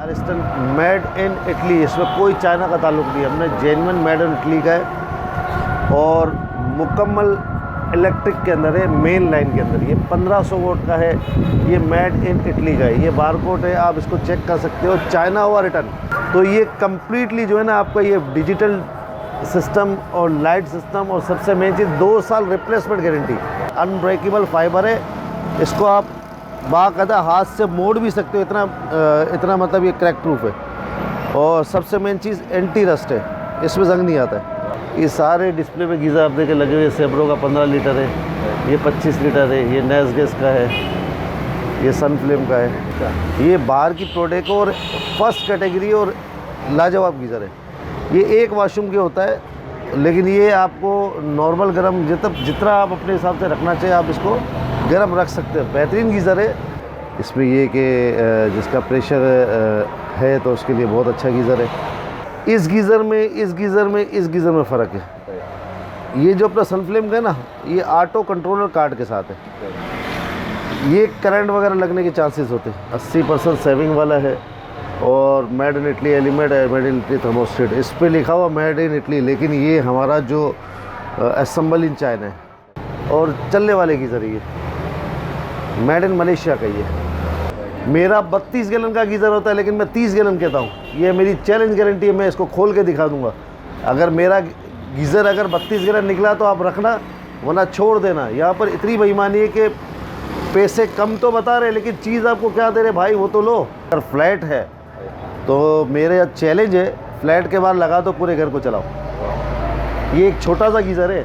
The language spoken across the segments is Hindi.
अरिस्टन मेड इन इटली, इसमें कोई चाइना का ताल्लुक नहीं है, हमने जेन्युइन मेड इन इटली का है और मुकम्मल इलेक्ट्रिक के अंदर है, मेन लाइन के अंदर। ये 1500 वोल्ट का है, ये मेड इन इटली का है, ये बारकोड है, आप इसको चेक कर सकते हो, चाइना हुआ रिटर्न। तो ये कम्प्लीटली जो है ना आपका ये डिजिटल सिस्टम और लाइट सिस्टम और सबसे मेन चीज़ 2 साल रिप्लेसमेंट गारंटी, अनब्रेकेबल फाइबर है, इसको आप बाकायदा हाथ से मोड़ भी सकते हो, इतना मतलब ये क्रैक प्रूफ है। और सबसे मेन चीज़ एंटी रस्ट है, इसमें जंग नहीं आता है। ये सारे डिस्प्ले पे गीज़र आप देखे लगे हुए, सेब्रो का 15 लीटर है, ये 25 लीटर है, ये नेस गैस का है, ये सनफ्लेम का है। ये बाहर की प्रोडक्ट और फर्स्ट कैटेगरी और लाजवाब गीज़र है। ये एक वाशरूम के होता है, लेकिन ये आपको नॉर्मल गर्म जितना आप अपने हिसाब से रखना चाहिए आप इसको गर्म रख सकते हो। बेहतरीन गीज़र है। इसमें ये कि जिसका प्रेशर है तो उसके लिए बहुत अच्छा गीज़र है। इस गीज़र में फ़र्क है। ये जो अपना सनफ्लेम का है ना, ये ऑटो कंट्रोलर कार्ड के साथ है, ये करंट वगैरह लगने के चांसेस होते हैं। 80% सेविंग वाला है और मेड इन इटली एलिमेंट है, मेड इन इटली थर्मोस्टेट, इस पे लिखा हुआ मेड इन इटली, लेकिन ये हमारा जो असेंबल इन चाइना है और चलने वाले गीज़र है, ये मेड इन मलेशिया का। ये मेरा 32 गैलन का गीज़र होता है, लेकिन मैं 30 गैलन कहता हूँ। ये मेरी चैलेंज गारंटी है, मैं इसको खोल के दिखा दूँगा। अगर मेरा गीज़र अगर 32 गैलन निकला तो आप रखना, वरना छोड़ देना। यहाँ पर इतनी बेईमानी है कि पैसे कम तो बता रहे, लेकिन चीज़ आपको क्या दे रहे भाई, वो तो लो। अगर फ्लैट है तो मेरे चैलेंज है, फ्लैट के बाद लगा दो, पूरे घर को चलाओ। ये एक छोटा सा गीज़र है,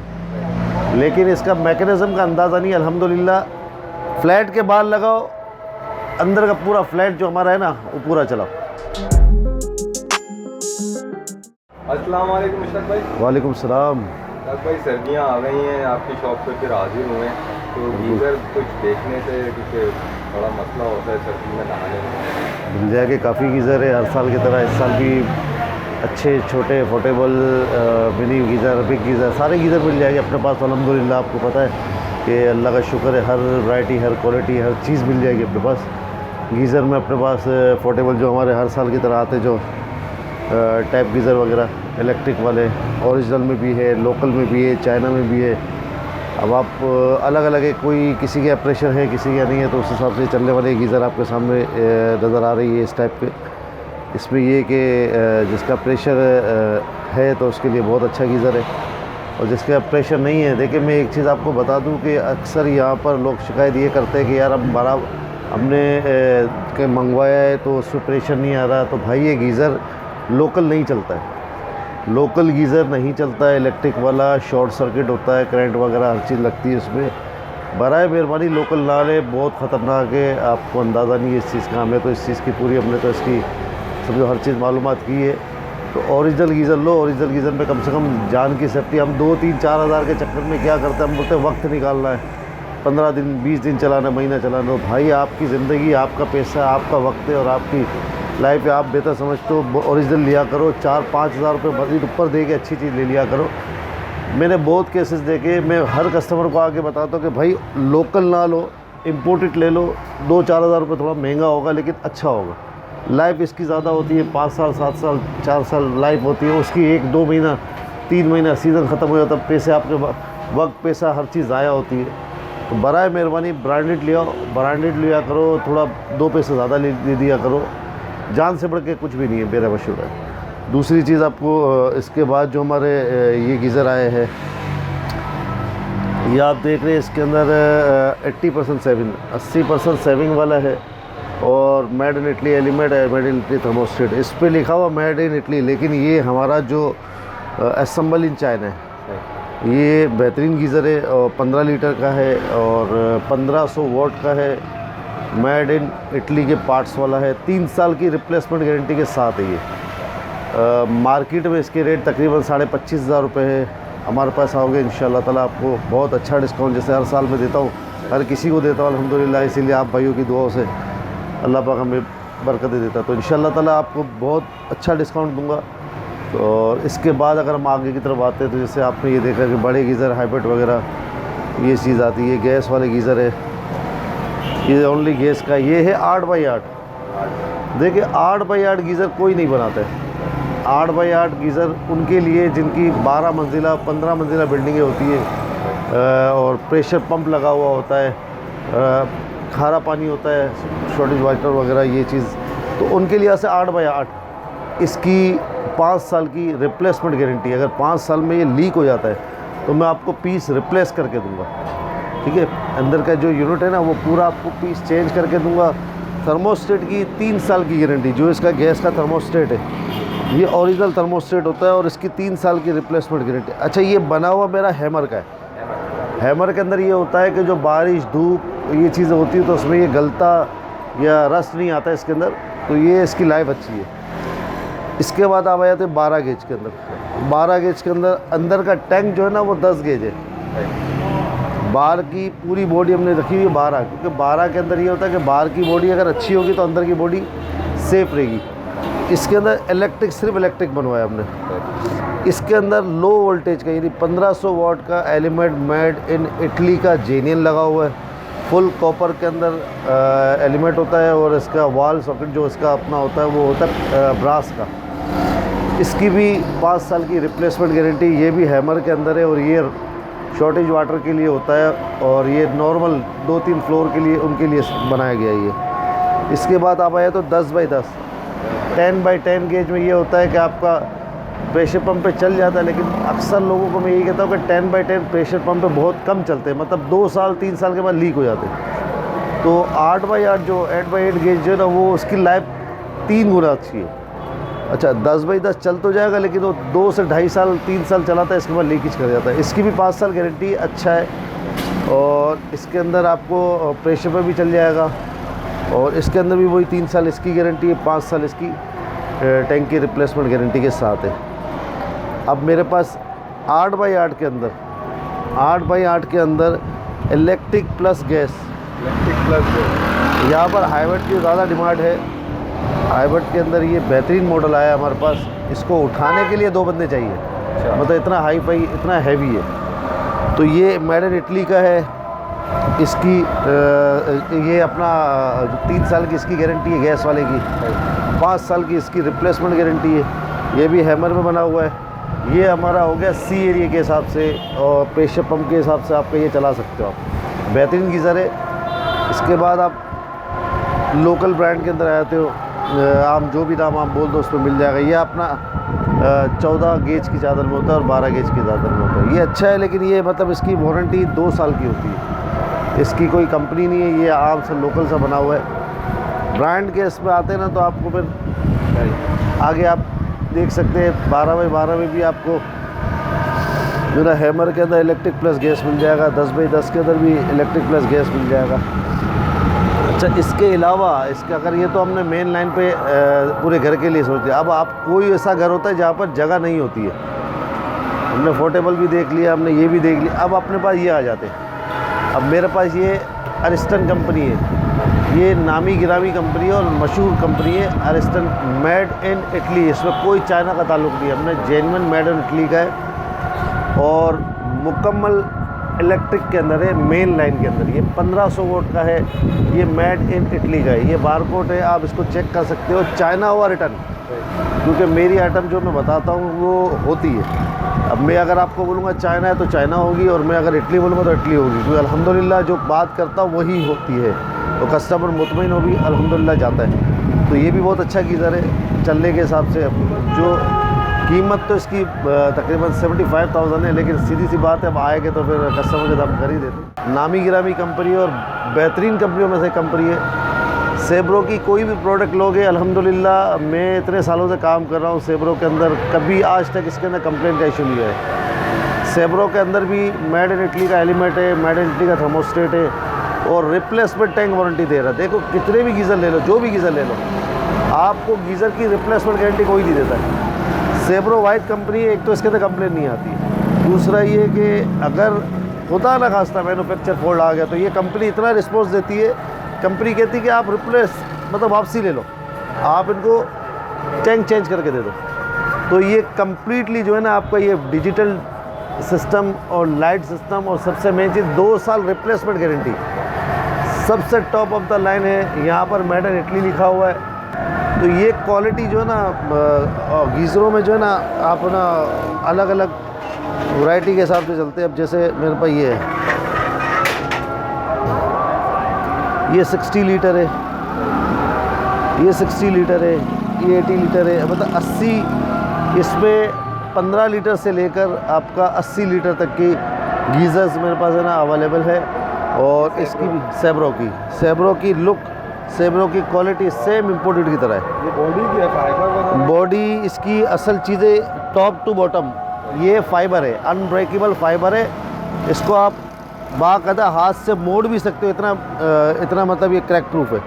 लेकिन इसका मैकेनिज़्म का अंदाज़ा नहीं। अल्हम्दुलिल्लाह फ्लैट के बाद लगाओ, अंदर का पूरा फ्लैट जो हमारा है ना, वो पूरा चलाओ। अस्सलाम वालेकुम मुश्ताक भाई। वालेकुम सलाम। मुश्ताक भाई, सर्दियाँ आ गई हैं, आपकी शॉप पे फिर हाजिर हुए हैं, तो गीज़र कुछ देखने से क्योंकि बड़ा मसला होता है सर्दी में नहाने में। मिल जाएगा, काफ़ी गीज़र है, हर साल की तरह इस साल भी अच्छे छोटे portable mini geyser, big geyser, सारे गीज़र मिल जाएंगे अपने पास। अल्हम्दुलिल्लाह आपको पता है कि अल्लाह का शुक्र है, हर वैरायटी, हर क्वालिटी, हर चीज़ मिल जाएगी अपने पास। गीज़र में अपने पास पोर्टेबल जो हमारे हर साल की तरह आते, जो टाइप गीज़र वगैरह इलेक्ट्रिक वाले, ओरिजिनल में भी है, लोकल में भी है, चाइना में भी है। अब आप अलग अलग है, कोई किसी का प्रेशर है, किसी का नहीं है, तो उस हिसाब से चलने वाले गीज़र आपके सामने नज़र आ रही है इस टाइप के। इसमें ये कि जिसका प्रेशर है तो उसके लिए बहुत अच्छा गीज़र है, और जिसका प्रेशर नहीं है, देखिए मैं एक चीज़ आपको बता दूं कि अक्सर यहाँ पर लोग शिकायत ये करते हैं कि यार हमने मंगवाया है तो उसमें प्रेशर नहीं आ रहा। तो भाई ये गीज़र लोकल नहीं चलता है, लोकल गीज़र नहीं चलता है। इलेक्ट्रिक वाला शॉर्ट सर्किट होता है, करंट वगैरह हर चीज़ लगती है उसमें। बराए मेहरबानी लोकल ना ले, बहुत ख़तरनाक है, आपको अंदाज़ा नहीं है इस चीज़ का। हमें तो इस चीज़ की पूरी, हमने तो इसकी समझो हर चीज़ मालूमात की है। तो ओरिजिनल गीज़र लो, ओरिजिनल गीज़र में कम से कम जान की सेफ्टी। हम 2-3-4 हज़ार के चक्कर में क्या करते हैं, हम बोलते हैं वक्त निकालना है, 15 दिन 20 दिन चलाना, महीना चलाना। तो भाई आपकी ज़िंदगी, आपका पैसा, आपका वक्त है और आपकी लाइफ है, आप बेहतर समझते हो ओरिजिनल लिया करो। 4-5 हज़ार रुपये मज़ीद ऊपर दे के अच्छी चीज़ ले लिया करो। मैंने बहुत केसेस देखे, मैं हर कस्टमर को आके बताता हूँ कि भाई लोकल ना लो, इम्पोर्टेड ले लो। 2-4 हज़ार रुपये थोड़ा महंगा होगा, लेकिन अच्छा होगा। लाइफ इसकी ज़्यादा होती है, 5 साल 7 साल 4 साल लाइफ होती है उसकी। 1-2 महीना 3 महीना सीज़न ख़त्म हो जाता है, पैसे आपके वक्त, पैसा, हर चीज़ ज़ाया होती है। तो बराए मेहरबानी ब्रांडेड लिया, ब्रांडेड लिया करो, थोड़ा 2 पैसे ज़्यादा दे दिया करो, जान से बढ़ के कुछ भी नहीं है, मेरा मशहूर है। दूसरी चीज़ आपको इसके बाद जो हमारे ये गीज़र आए हैं, ये आप देख रहे हैं, इसके अंदर 80% सेविंग, 80% सेविंग वाला है और मेड इन इटली एलिमेंट है, मेड इन इटली थर्मोस्टेट, इस पे लिखा हुआ मेड इन इटली, लेकिन ये हमारा जो असेंबल इन चाइना है। ये बेहतरीन गीज़र है और 15 लीटर का है और 1500 वॉट का है, मेड इन इटली के पार्ट्स वाला है, 3 साल की रिप्लेसमेंट गारंटी के साथ है ये। मार्केट में इसके रेट तकरीबन 25,500 रुपये है। हमारे पास आओगे इंशाल्लाह ताला आपको बहुत अच्छा डिस्काउंट, जैसे हर साल मैं देता हूँ, हर किसी को देता हूँ अल्हम्दुलिल्लाह। इसीलिए आप भाइयों की दुआओं से अल्लाह पाक हमें बरकत देता, तो इंशाल्लाह ताला आपको बहुत अच्छा डिस्काउंट दूंगा। तो इसके बाद अगर हम आगे की तरफ आते हैं, तो जैसे आपने ये देखा कि बड़े गीज़र, हाइब्रिड वगैरह ये चीज़ आती है। गैस वाले गीज़र है, ये ओनली गैस का, ये है 8x8 देखिए 8 बाई 8 गीज़र कोई नहीं बनाता है। 8 बाई 8 गीज़र उनके लिए जिनकी 12 मंजिला 15 मंजिला बिल्डिंगें होती है और प्रेशर पंप लगा हुआ होता है, खारा पानी होता है, शॉर्टेज वाटर वगैरह ये चीज़, तो उनके लिए ऐसे 8 बाई 8 इसकी 5 साल की रिप्लेसमेंट गारंटी। अगर 5 साल में ये लीक हो जाता है तो मैं आपको पीस रिप्लेस करके दूंगा, ठीक है। अंदर का जो यूनिट है ना वो पूरा आपको पीस चेंज करके दूंगा। थर्मोस्टेट की 3 साल की गारंटी, जो इसका गैस का थर्मोस्टेट है ये ओरिजिनल थर्मोस्टेट होता है और इसकी 3 साल की रिप्लेसमेंट गारंटी। अच्छा, ये बना हुआ मेरा हैमर का है। हैमर के अंदर ये होता है कि जो बारिश धूप ये चीज़ें होती है तो उसमें ये गलता या रस्ट नहीं आता इसके अंदर, तो ये इसकी लाइफ अच्छी है। इसके बाद आप आ जाते हैं 12 गेज के अंदर। 12 गेज के अंदर का टैंक जो है ना वो 10 गेज है। बाहर की पूरी बॉडी हमने रखी हुई है 12, क्योंकि 12 के अंदर ये होता है कि बाहर की बॉडी अगर अच्छी होगी तो अंदर की बॉडी सेफ रहेगी। इसके अंदर इलेक्ट्रिक, सिर्फ इलेक्ट्रिक बनवाया हमने। इसके अंदर लो वोल्टेज का यानी 1500 वाट का एलिमेंट मेड इन इटली का जेनियन लगा हुआ है। फुल कॉपर के अंदर एलिमेंट होता है और इसका वॉल सॉकेट जो इसका अपना होता है वो होता है ब्रास का। इसकी भी 5 साल की रिप्लेसमेंट गारंटी। ये भी हैमर के अंदर है और ये शॉर्टेज वाटर के लिए होता है और ये नॉर्मल 2-3 फ्लोर के लिए उनके लिए बनाया गया है ये। इसके बाद आप आए तो 10 बाई 10 10 बाई 10 गेज में ये होता है कि आपका प्रेशर पंप पे चल जाता है, लेकिन अक्सर लोगों को मैं यही कहता हूँ कि 10 बाई 10 प्रेशर पंप पे बहुत कम चलते हैं, मतलब 2 साल 3 साल के बाद लीक हो जाते हैं। तो 8 बाई 8 जो 8 बाई 8 गेज जो है ना वो उसकी लाइफ 3 गुना अच्छी है। अच्छा, 10 बाई 10 चल तो जाएगा लेकिन वो 2 से 2.5 साल 3 साल चलाता है, इसके बाद लीकेज कर जाता है। इसकी भी 5 साल गारंटी अच्छा है और इसके अंदर आपको प्रेशर पर भी चल जाएगा और इसके अंदर भी वही 3 साल इसकी गारंटी है, 5 साल इसकी टैंक की रिप्लेसमेंट गारंटी के साथ है। अब मेरे पास 8 बाई 8 के अंदर 8 बाई 8 के अंदर इलेक्ट्रिक प्लस गैस, यहाँ पर हाइब्रिड की ज़्यादा डिमांड है। हाइब्रिड के अंदर ये बेहतरीन मॉडल आया हमारे पास। इसको उठाने के लिए 2 बंदे चाहिए, मतलब इतना हाई फाई इतना हैवी है। तो ये मेड इन इटली का है। इसकी ये अपना 3 साल की इसकी गारंटी है गैस वाले की, 5 साल की इसकी रिप्लेसमेंट गारंटी है। ये भी हैमर में बना हुआ है। ये हमारा हो गया सी एरिया के हिसाब से और प्रेशर पंप के हिसाब से आपका ये चला सकते हो आप। बेहतरीन गीज़र है। इसके बाद आप लोकल ब्रांड के अंदर आते हो, आम जो भी दाम आप बोल दो उस पर मिल जाएगा। ये अपना 14 गेज की चादर में होता है और 12 गेज की चादर में होता है। ये अच्छा है, लेकिन ये मतलब इसकी वारंटी 2 साल की होती है। इसकी कोई कंपनी नहीं है, ये आम से लोकल सा बना हुआ है। ब्रांड के इसमें आते हैं ना तो आपको फिर आगे आप देख सकते हैं 12 बाई 12 में भी आपको जो ना हैमर के अंदर इलेक्ट्रिक प्लस गैस मिल जाएगा, 10 बाई 10 के अंदर भी इलेक्ट्रिक प्लस गैस मिल जाएगा। अच्छा, इसके अलावा इसका अगर ये तो हमने मेन लाइन पे पूरे घर के लिए सोच लिया। अब आप कोई ऐसा घर होता है जहाँ पर जगह नहीं होती है, हमने पोर्टेबल भी देख लिया, हमने ये भी देख लिया, अब अपने पास ये आ जाते हैं। अब मेरे पास ये अरिस्टन कंपनी है, ये नामी गिरामी कंपनी है और मशहूर कंपनी है अरिस्टन, मेड इन इटली। इसमें कोई चाइना का ताल्लुक नहीं है, हमने जेन्युइन मेड इन इटली का है और मुकम्मल इलेक्ट्रिक के अंदर है, मेन लाइन के अंदर। ये 1500 वोल्ट का है, ये मेड इन इटली का है। ये बारकोड है, आप इसको चेक कर सकते हो। चाइना हुआ रिटर्न, क्योंकि मेरी आइटम जो मैं बताता हूँ वो होती है। अब मैं अगर आपको बोलूँगा चाइना है तो चाइना होगी और मैं अगर इटली बोलूँगा तो इटली होगी, क्योंकि अल्हम्दुलिल्लाह जो बात करता हूँ वही होती है, तो कस्टमर मुतमईन हो भी अल्हम्दुलिल्लाह जाता है। तो ये भी बहुत अच्छा गीज़र है चलने के हिसाब से। जो कीमत तो इसकी तकरीबन 75,000 है, लेकिन सीधी सी बात है अब आएंगे तो फिर कस्टमर के दाम कर ही देते। नामी गिरामी कंपनी और बेहतरीन कंपनियों में से कंपनी है। सेब्रो की कोई भी प्रोडक्ट लोगे, अल्हम्दुलिल्लाह मैं इतने सालों से काम कर रहा हूँ सेब्रो के अंदर, कभी आज तक इसके अंदर कंप्लेंट का इशू नहीं है। सेब्रो के अंदर भी मेड इन इटली का एलिमेंट है, मेड इन इटली का थर्मोस्टेट है और रिप्लेसमेंट टैंक वारंटी दे रहा है। देखो कितने भी गीज़र ले लो, जो भी गीज़र ले लो, आपको गीज़र की रिप्लेसमेंट गारंटी कोई नहीं देता है। सेब्रो वाइट कंपनी है, एक तो इसके अंदर कंप्लेंट नहीं आती, दूसरा ये कि अगर खुदा न खास्ता मैन्युफैक्चर फॉल्ट आ गया तो ये कंपनी इतना रिस्पॉन्स देती है, कंपनी कहती है कि आप रिप्लेस मतलब वापसी ले लो, आप इनको टैंक चेंज करके दे दो। तो ये कम्प्लीटली जो है ना आपका ये डिजिटल सिस्टम और लाइट सिस्टम और सबसे मेन चीज़ 2 साल रिप्लेसमेंट गारंटी, सबसे टॉप ऑफ द लाइन है। यहाँ पर मेड इन इटली लिखा हुआ है तो ये क्वालिटी जो है ना गीज़रों में जो है ना आप ना अलग अलग वैरायटी के हिसाब से चलते हैं। अब जैसे मेरे पास ये 60 लीटर है, ये 60 लीटर है, ये 80 लीटर है, मतलब 80, इसमें 15 लीटर से लेकर आपका 80 लीटर तक की गीज़र्स मेरे पास है ना अवेलेबल है। और इसकी भी सैब्रो की लुक, सैब्रो की क्वालिटी सेम इम्पोर्टेड की तरह है। ये बॉडी की है, फाइबर बॉडी इसकी असल चीज़ें टॉप टू बॉटम ये फाइबर है, अनब्रेकेबल फाइबर है। इसको आप बाकायदा हाथ से मोड़ भी सकते हो, इतना मतलब ये क्रैक प्रूफ है।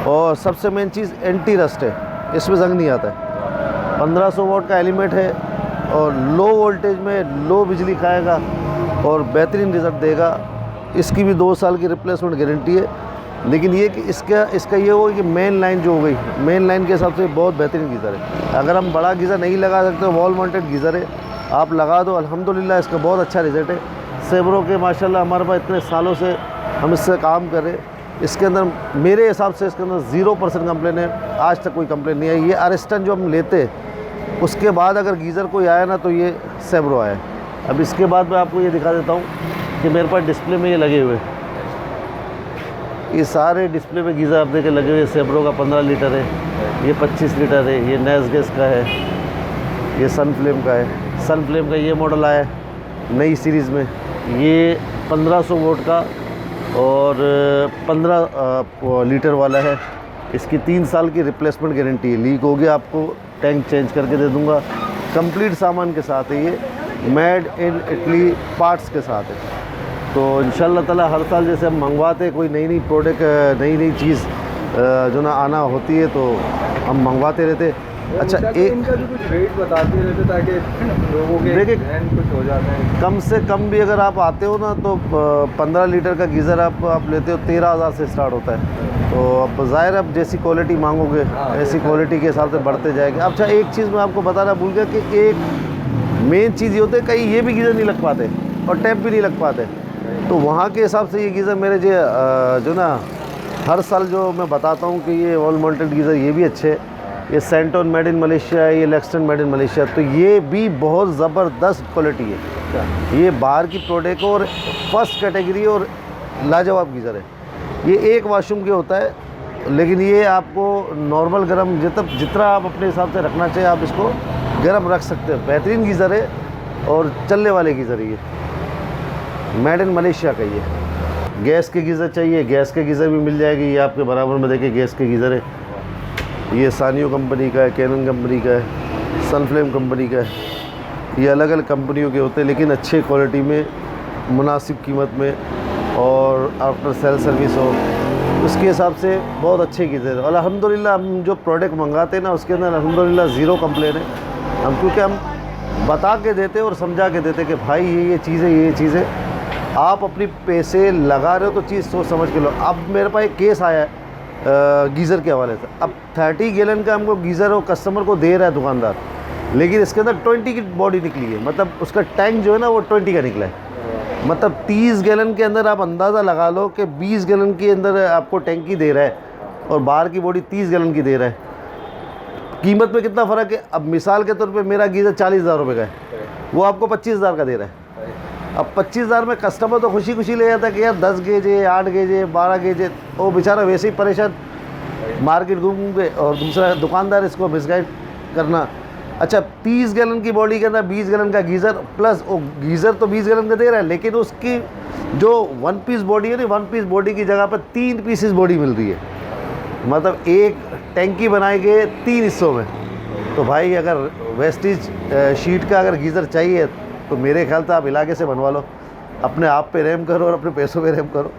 और सबसे मेन चीज़ एंटी रस्ट है, इसमें जंग नहीं आता है। 1500 वोल्ट का एलिमेंट है और लो वोल्टेज में लो बिजली खाएगा और बेहतरीन रिज़ल्ट देगा। इसकी भी 2 साल की रिप्लेसमेंट गारंटी है। लेकिन ये कि इसका ये हो कि मेन लाइन जो हो गई, मेन लाइन के हिसाब से बहुत बेहतरीन गीज़र है। अगर हम बड़ा गीज़र नहीं लगा सकते, वॉल माउंटेड गीज़र है, आप लगा दो, अल्हम्दुलिल्लाह इसका बहुत अच्छा रिज़ल्ट है। सैब्रो के माशाल्लाह हमारे पास इतने सालों से हम इससे काम कर रहे, इसके अंदर मेरे हिसाब से इसके अंदर 0% कंप्लेन है, आज तक कोई कंप्लेन नहीं आई। ये अरिस्टन जो हम लेते हैं उसके बाद अगर गीज़र कोई आया ना तो ये सैब्रो आया। अब इसके बाद मैं आपको ये दिखा देता हूँ कि मेरे पास डिस्प्ले में ये लगे हुए, ये सारे डिस्प्ले पे गीज़र आप देखे लगे हुए। सैब्रो का 15 लीटर है, ये 25 लीटर है, ये नेस्गेस का है, ये सनफ्लेम का है। सनफ्लेम का ये मॉडल आया है नई सीरीज़ में, ये 1500 वोल्ट का और 15 लीटर वाला है। इसकी 3 साल की रिप्लेसमेंट गारंटी है। लीक हो गया आपको टैंक चेंज करके दे दूँगा, कंप्लीट सामान के साथ है। ये मेड इन इटली पार्ट्स के साथ है। तो इंशाल्लाह ताला हर साल जैसे हम मंगवाते कोई नई प्रोडक्ट, नई चीज़ जो ना आना होती है तो हम मंगवाते रहते। अच्छा, एक इनका भी कुछ रेट बताते रहते ताकि लोगों के देखिए, ध्यान कुछ हो जाते हैं। कम से कम भी अगर आप आते हो ना तो 15 लीटर का गीज़र आप लेते हो 13,000 से स्टार्ट होता है। तो अब ज़ाहिर अब जैसी क्वालिटी मांगोगे ऐसी क्वालिटी के हिसाब से बढ़ते जाएंगे। अच्छा, एक चीज़ मैं आपको बताना भूल गया कि एक मेन चीज़ ये होती है, कहीं ये भी गीज़र नहीं लग पाते और टैप भी नहीं लग पाते। तो वहाँ के हिसाब से ये गीज़र मेरे जो ना हर साल जो मैं बताता हूँ कि ये वॉल माउंटेड गीज़र ये भी अच्छे, ये सेंटोन मेड इन मलेशिया है, ये लेक्सटन मेड इन मलेशिया, तो ये भी बहुत ज़बरदस्त क्वालिटी है। ये बाहर की प्रोडक्ट और फर्स्ट कैटेगरी और लाजवाब गीज़र है। ये एक वाशरूम के होता है, लेकिन ये आपको नॉर्मल गर्म जितना आप अपने हिसाब से रखना चाहिए आप इसको गर्म रख सकते हो। बेहतरीन गीज़र है और चलने वाले गीज़र है। ये मेड इन मलेशिया का ये गैस के गीज़र चाहिए, गैस के गीज़र भी मिल जाएगी। ये आपके बराबर में देखिए गैस के गीज़र है। ये सानियो कंपनी का है, कैनन कंपनी का है, सनफ्लेम कंपनी का है। ये अलग अलग कंपनियों के होते हैं, लेकिन अच्छे क्वालिटी में, मुनासिब कीमत में और आफ्टर सेल सर्विस हो, उसके हिसाब से बहुत अच्छे गीज़र है। और अल्हम्दुलिल्लाह हम जो प्रोडक्ट मंगाते हैं ना उसके अंदर अल्हम्दुलिल्लाह 0 कंप्लेन है। हम क्योंकि हम बता के देते और समझा के देते कि भाई ये चीज़ है, ये चीज़ है, आप अपनी पैसे लगा रहे हो तो चीज़ सोच समझ के लो। अब मेरे पास एक केस आया है गीज़र के हवाले से। अब 30 गैलन का हमको गीज़र वो कस्टमर को दे रहा है दुकानदार, लेकिन इसके अंदर 20 की बॉडी निकली है, मतलब उसका टैंक जो है ना वो 20 का निकला है। मतलब 30 गैलन के अंदर आप अंदाज़ा लगा लो कि 20 गैलन के अंदर आपको टैंकी दे रहा है और बाहर की बॉडी 30 गैलन की दे रहा है। कीमत में कितना फ़र्क है। अब मिसाल के तौर पे मेरा गीज़र 40,000 रुपये का है, वो आपको 25,000 का दे रहा है। अब 25,000 में कस्टमर तो खुशी खुशी ले जाता है कि यार 10 गेज है, 8 गेज है, 12 गेज है। वो बेचारा वैसे ही परेशान मार्केट घूम के, और दूसरा दुकानदार इसको मिसगाइड करना। अच्छा, 30 गैलन की बॉडी के अंदर 20 गैलन का गीज़र, प्लस वो गीज़र तो 20 गैलन का दे रहा है, लेकिन उसकी जो 1 पीस बॉडी है ना, 1 पीस बॉडी की जगह पर 3 पीसेस बॉडी मिल रही है। मतलब एक टैंकी बनाए गए 3 हिस्सों में। तो भाई अगर वेस्टिज शीट का अगर गीज़र चाहिए तो मेरे ख्याल से आप इलाके से बनवा लो, अपने आप पे रहम करो और अपने पैसों पे रहम करो।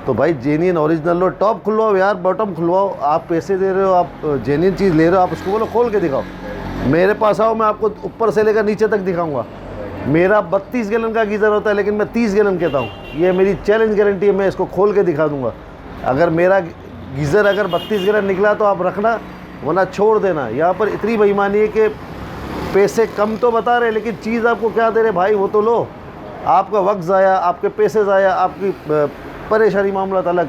तो भाई जेन्युइन ओरिजिनल लो, टॉप खुलवाओ यार, बॉटम खुलवाओ। आप पैसे दे रहे हो, आप जेन्युइन चीज़ ले रहे हो, आप उसको बोलो खोल के दिखाओ। मेरे पास आओ, मैं आपको ऊपर से लेकर नीचे तक दिखाऊंगा। मेरा 32 गैलन का गीज़र होता है, लेकिन मैं 30 गैलन कहता हूँ। ये मेरी चैलेंज गारंटी है, मैं इसको खोल के दिखा दूँगा। अगर मेरा गीज़र अगर 32 गैलन निकला तो आप रखना, वरना छोड़ देना। यहाँ पर इतनी बेईमानी है कि पैसे कम तो बता रहे, लेकिन चीज़ आपको क्या दे रहे भाई वो तो लो। आपका वक्त ज़ाया, आपके पैसे ज़ाया, आपकी परेशानी मामला अलग।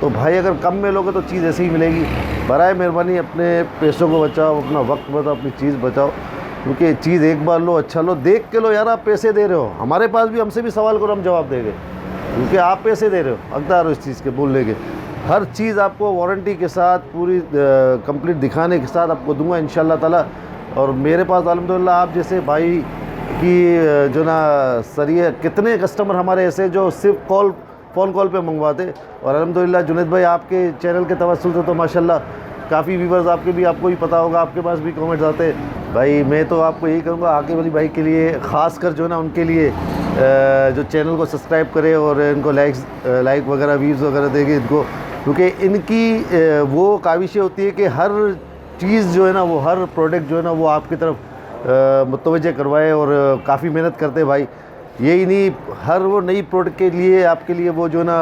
तो भाई अगर कम में लोगे तो चीज़ ऐसी ही मिलेगी। बराए मेहरबानी अपने पैसों को बचाओ, अपना वक्त बचाओ, अपनी चीज़ बचाओ, क्योंकि चीज़ एक बार लो, अच्छा लो, देख के लो यार। आप पैसे दे रहे हो, हमारे पास भी, हमसे भी सवाल करो, हम जवाब देंगे, क्योंकि आप पैसे दे रहे हो, हकदार हो इस चीज़ के बोलने के। हर चीज़ आपको वारंटी के साथ पूरी कंप्लीट दिखाने के साथ आपको दूंगा इंशाल्लाह ताला। और मेरे पास अल्हम्दुलिल्लाह आप जैसे भाई की जो ना सरिये कितने कस्टमर हमारे ऐसे जो सिर्फ फ़ोन कॉल पे मंगवाते, और अल्हम्दुलिल्लाह जुनैद भाई आपके चैनल के तवस्सुल से तो माशाल्लाह काफ़ी व्यूवर्स आपके भी, आपको भी पता होगा, आपके पास भी कमेंट्स आते। भाई मैं तो आपको यही कहूँगा आके वाली भाई के लिए ख़ास कर जो ना उनके लिए जो चैनल को सब्सक्राइब करे और इनको लाइक वगैरह व्यूज़ वगैरह देंगे इनको, क्योंकि इनकी वो काविशें होती है कि हर चीज़ जो है ना, वो हर प्रोडक्ट जो है ना वो आपकी तरफ मुतवज्जे करवाए, और काफ़ी मेहनत करते हैं भाई। यही नहीं, हर वो नई प्रोडक्ट के लिए आपके लिए वो जो ना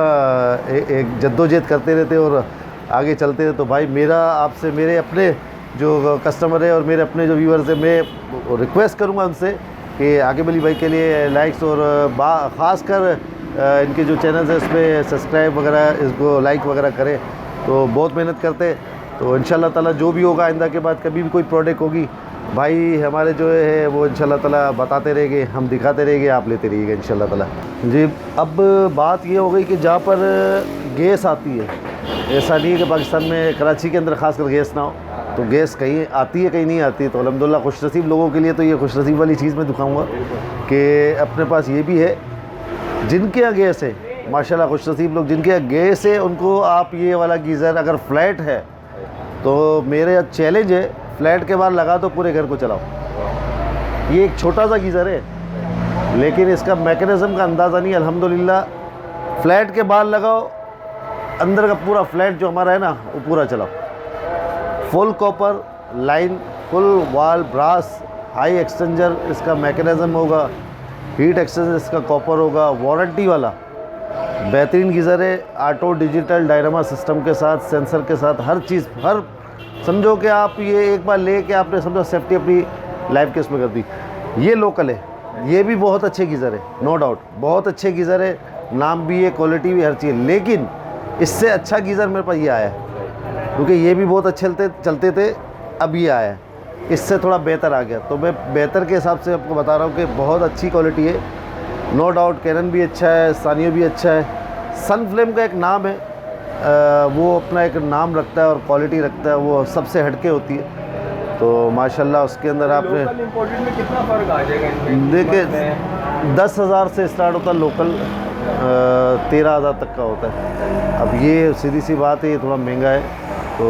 एक जद्दोजहद करते रहते और आगे चलते हैं। तो भाई मेरा आपसे, मेरे अपने जो कस्टमर है और मेरे अपने जो व्यूअर्स हैं, मैं रिक्वेस्ट करूंगा उनसे कि आगे वाली भाई के लिए लाइक्स और ख़ास कर इनके जो चैनल्स है उस पर सब्सक्राइब वगैरह, इसको लाइक वगैरह करें। तो बहुत मेहनत करते। तो इंशाल्लाह ताला जो भी होगा आइंदा के बाद कभी भी कोई प्रोडक्ट होगी भाई हमारे जो है वो इंशाल्लाह ताला बताते रहेंगे, हम दिखाते रहेंगे, आप लेते रहिएगा इंशाल्लाह ताला जी। अब बात ये हो गई कि जहाँ पर गैस आती है, ऐसा नहीं है कि पाकिस्तान में कराची के अंदर ख़ास कर गैस ना हो, तो गैस कहीं आती है कहीं नहीं आती है। तो अल्हम्दुलिल्लाह खुशनसीब लोगों के लिए तो ये खुशनसीब वाली चीज़ मैं दिखाऊँगा कि अपने पास ये भी है। जिनके यहाँ गैस है माशाल्लाह, खुशनसीब लोग जिनके यहाँ गैस है, उनको आप ये वाला गीज़र अगर फ्लैट है तो मेरे चैलेंज है, फ्लैट के बाद लगा दो, पूरे घर को चलाओ। ये एक छोटा सा गीज़र है लेकिन इसका मैकेनिज़्म का अंदाज़ा नहीं। अल्हम्दुलिल्लाह फ्लैट के बाद लगाओ, अंदर का पूरा फ्लैट जो हमारा है ना वो पूरा चलाओ। Full copper line, full wall brass, high exchanger इसका मैकेनिज़्म होगा, हीट एक्सचेंजर इसका कॉपर होगा, वारंटी वाला बेहतरीन गीज़र है। ऑटो डिजिटल डायनामा सिस्टम के साथ, सेंसर के साथ, हर चीज़, हर समझो कि आप ये एक बार ले के आपने समझो सेफ्टी अपनी लाइफ के उसमें कर दी। ये लोकल है, ये भी बहुत अच्छे गीज़र है, नो डाउट बहुत अच्छे गीज़र है, नाम भी है, क्वालिटी भी, हर चीज़। लेकिन इससे अच्छा गीज़र मेरे पास ये आया है, क्योंकि ये भी बहुत अच्छे चलते थे, अब ये आया है, इससे थोड़ा बेहतर आ गया। तो मैं बेहतर के हिसाब से आपको बता रहा हूँ कि बहुत अच्छी क्वालिटी है, नो डाउट। कैनन भी अच्छा है, सानियो भी अच्छा है। सनफ्लेम का एक नाम है, वो अपना एक नाम रखता है और क्वालिटी रखता है, वो सबसे हटके होती है। तो माशाल्लाह उसके अंदर आपने इंपोर्टेड में कितना फ़र्क आ जाएगा इनमें? देखिए 10,000 से स्टार्ट होता है लोकल, 13,000 तक का होता है। अब ये सीधी सी बात है, ये थोड़ा महंगा है, तो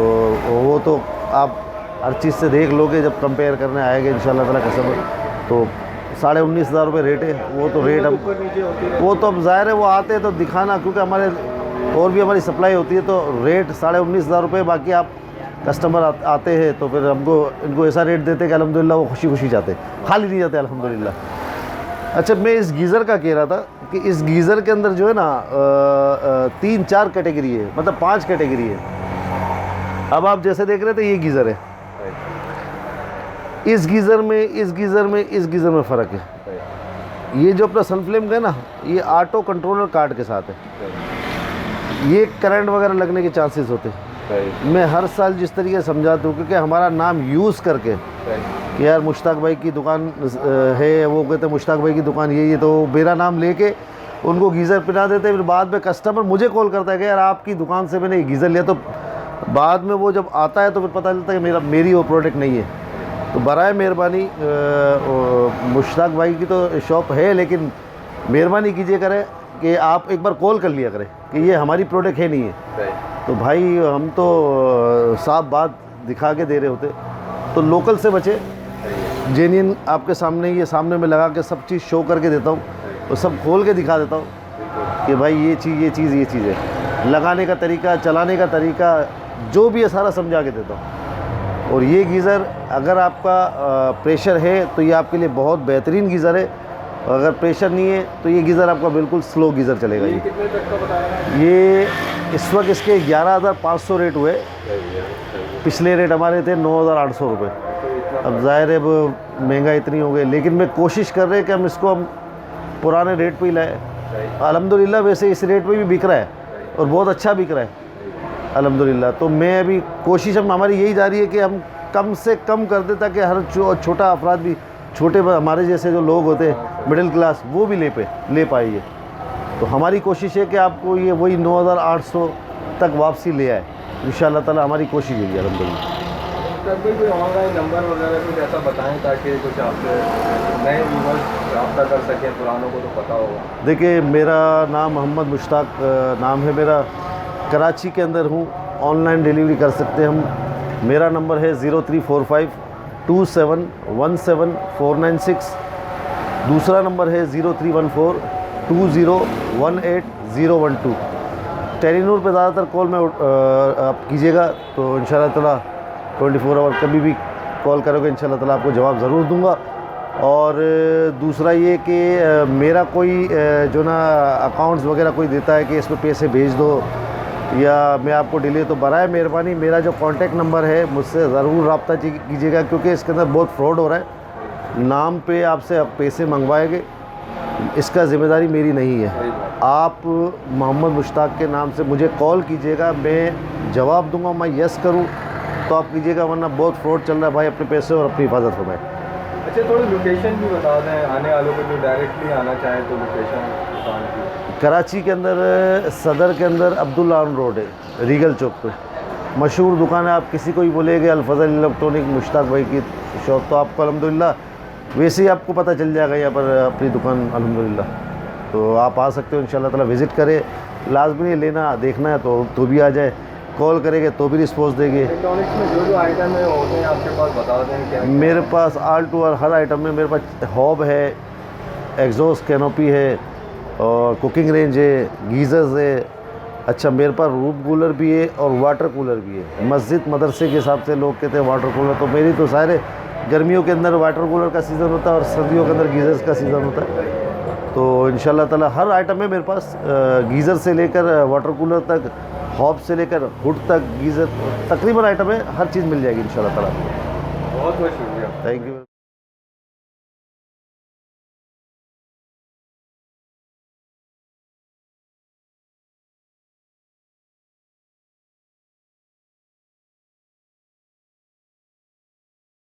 वो तो आप हर चीज़ से देख लोगे जब कंपेयर करने आएगा इंशाल्लाह ताला कसम। तो 19,500 रुपये रेट है, वो तो रेट अब वो तो अब ज़ाहिर है वो आते हैं तो दिखाना, क्योंकि हमारे और भी हमारी सप्लाई होती है, तो रेट 19,500 रुपये। बाकी आप कस्टमर आते हैं तो फिर हमको इनको ऐसा रेट देते कि अल्हम्दुलिल्लाह वो खुशी खुशी जाते, खाली नहीं जाते अल्हम्दुलिल्लाह। अच्छा, मैं इस गीज़र का कह रहा था कि इस गीज़र के अंदर जो है ना 3-4 कैटेगरी है, मतलब 5 कैटेगरी है। अब आप जैसे देख रहे थे ये गीज़र है, इस गीज़र में, इस गीज़र में, इस गीज़र में फ़र्क है। ये जो अपना सनफ्लेम का है ना, ये ऑटो कंट्रोलर कार्ड के साथ है, ये करंट वगैरह लगने के चांसेस होते हैं। मैं हर साल जिस तरीके से समझाता हूँ, क्योंकि हमारा नाम यूज़ करके कि यार मुश्ताक भाई की दुकान है, वो कहते हैं मुश्ताक भाई की दुकान यही है, तो मेरा नाम लेके उनको गीज़र पिला देते हैं। फिर बाद में कस्टमर मुझे कॉल करता है कि यार आपकी दुकान से मैंने गीज़र लिया, तो बाद में वो जब आता है तो फिर पता चलता है कि मेरी वो प्रोडक्ट नहीं है। तो बराए मेहरबानी, मुश्ताक भाई की तो शॉप है, लेकिन मेहरबानी कीजिए करें कि आप एक बार कॉल कर लिया करें कि ये हमारी प्रोडक्ट है नहीं है। तो भाई हम तो साफ बात दिखा के दे रहे होते। तो लोकल से बचे, जेन्युइन आपके सामने, ये सामने में लगा के सब चीज़ शो करके देता हूँ, तो सब खोल के दिखा देता हूँ कि भाई ये चीज़, ये चीज़, ये चीज़ है। लगाने का तरीका, चलाने का तरीका, जो भी है सारा समझा के देता हूँ। और ये गीज़र अगर आपका प्रेशर है तो ये आपके लिए बहुत बेहतरीन गीज़र है, अगर प्रेशर नहीं है तो ये गीज़र आपका बिल्कुल स्लो गीज़र चलेगा। ये कितने तक का बताया? ये इस वक्त इसके 11,500 रेट हुए, पिछले रेट हमारे थे 9,800 रुपये। अब ज़ाहिर है वो महंगा इतनी हो गई, लेकिन मैं कोशिश कर रहे हैं कि हम इसको हम पुराने रेट पे ही लाए। अल्हम्दुलिल्लाह वैसे इस रेट पे भी बिक रहा है और बहुत अच्छा बिक रहा है। अल्हम्दुलिल्लाह। तो मैं अभी कोशिश हमारी यही जा रही है कि हम कम से कम कर दें ताकि हर छोटा अफराद भी, छोटे हमारे जैसे जो लोग होते हैं मिडिल क्लास, वो भी ले पाए ये। तो हमारी कोशिश है कि आपको ये वही 9,800 तक वापसी ले आए इंशाअल्लाह ताला। हमारी कोशिश यही है अल्हम्दुलिल्लाह। तब भी कोई ऑनलाइन नंबर वगैरह कुछ ऐसा बताएं ताकि कुछ आपसे नए व्यूवर्स रब्ता कर सकें, पुरानों को तो पता होगा। देखिए, मेरा नाम मोहम्मद मुश्ताक नाम है मेरा, कराची के अंदर हूँ, ऑनलाइन डिलीवरी कर सकते हैं हम। मेरा नंबर है 03452717 दूसरा नंबर है 03142018 टेलीनूर पे ज़्यादातर कॉल में आप कीजिएगा तो इंशाल्लाह ताला 24 आवर कभी भी कॉल करोगे इंशाल्लाह ताला आपको जवाब ज़रूर दूंगा। और दूसरा ये कि मेरा कोई जो ना अकाउंट्स वगैरह कोई देता है कि इस पर पैसे भेज दो या मैं आपको डिले, तो बराए मेहरबानी मेरा जो कॉन्टैक्ट नंबर है मुझसे ज़रूर रब्ता कीजिएगा, क्योंकि इसके अंदर बहुत फ्रॉड हो रहा है। नाम पे आपसे पैसे मंगवाएंगे, इसका ज़िम्मेदारी मेरी नहीं है। आप मोहम्मद मुश्ताक के नाम से मुझे कॉल कीजिएगा, मैं जवाब दूंगा, मैं यस करूं तो आप कीजिएगा, वरना बहुत फ्रॉड चल रहा है भाई। अपने पैसे और अपनी हिफाजत फरमाएं। अच्छा, थोड़ी लोकेशन भी बता दें आने वालों को, जो डायरेक्टली आना चाहे तो लोकेशन दुकान की। कराची के अंदर सदर के अंदर अब्दुल्ला रोड है, रीगल चौक पे मशहूर दुकान है। आप किसी को भी बोलेंगे अल-फज़ल इलेक्ट्रॉनिक मुश्ताक भाई की शॉप, तो आपको अल्हम्दुलिल्लाह वैसे ही आपको पता चल जाएगा यहाँ पर अपनी दुकान अल्हम्दुलिल्लाह। तो आप आ सकते हो इंशाअल्लाह ताला, विज़िट करें। लाजमी नहीं लेना देखना है तो भी आ जाए, कॉल करेंगे तो भी रिस्पॉन्स देंगे। इलेक्ट्रॉनिक्स में जो आइटम है होते हैं आपके पास, बता दें क्या। मेरे पास ऑल टू ऑल हर आइटम में मेरे पास हॉब है, एग्जॉस्ट कैनोपी है और कुकिंग रेंज है, गीज़र्स है। अच्छा, मेरे पास रूम कूलर भी है और वाटर कूलर भी है। मस्जिद मदरसे के हिसाब से लोग कहते हैं वाटर कूलर, तो मेरी तो सारे गर्मियों के अंदर वाटर कूलर का सीज़न होता है और सर्दियों के अंदर गीज़र्स का सीज़न होता है। तो इंशाल्लाह ताला हर आइटम में मेरे पास गीज़र से लेकर वाटर कूलर तक, हॉब से लेकर हुड तक, गीज़र तकरीबन आइटम है, हर चीज़ मिल जाएगी इंशाल्लाह ताला। बहुत बहुत शुक्रिया। Thank you.